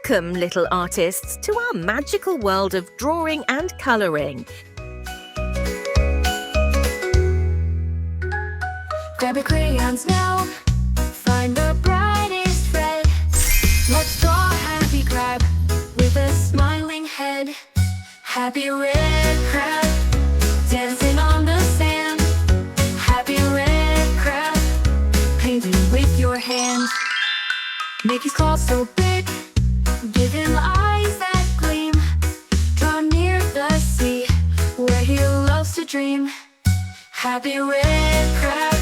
Welcome, little artists, to our magical world of drawing and colouring. Grab your crayons now, find the brightest red. Let's draw a happy crab with a smiling head. Happy red crab, dancing on the sand. Happy red crab, painting with your hands. Make his claws so big, give him eyes that gleam. Draw near the sea, where he loves to dream. Happy red crab,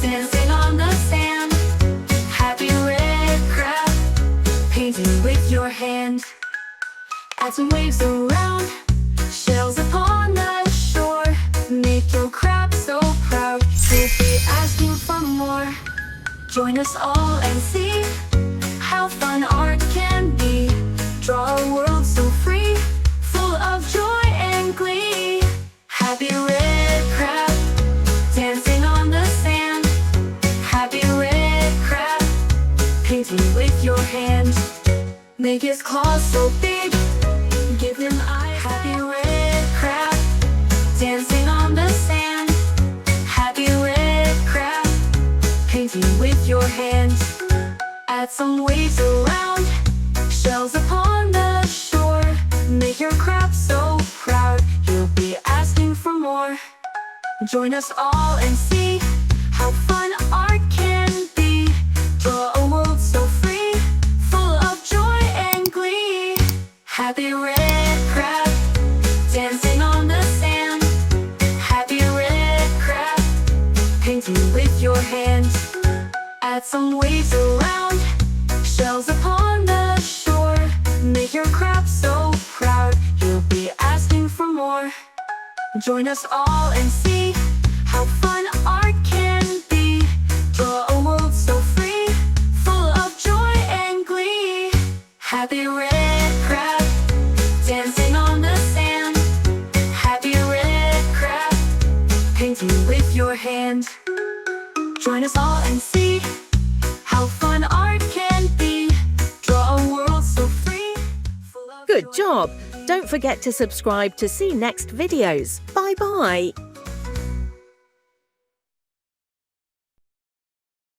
dancing on the sand. Happy red crab, painting with your hand. Add some waves around, shells upon the shore. Make your crab so proud, he'll be asking for more. Join us all and see how fun art can be. Draw a world so free, full of joy and glee. Happy red crab, dancing on the sand. Happy red crab, painting with your hand. Make his claws so big, give him eyes. Happy red crab, dancing on the sand. Happy red crab, painting with your hand. Add some waves around, shells upon the shore. Make your crab so proud, he'll be asking for more. Join us all and see how fun art can be. Draw a world so free, full of joy and glee. Happy red crab, dancing on the sand. Happy red crab, painting with your hand. Add some waves around, shells upon the shore. Make your crab so proud, he'll be asking for more. Join us all and see how fun art can be. Draw a world so free, full of joy and glee. Happy red crab, dancing on the sand. Happy red crab, painting with your hand. Join us all and see how fun art can be. Draw a world so free, full of Good joy. job! Don't forget to subscribe to see next videos. Bye-bye!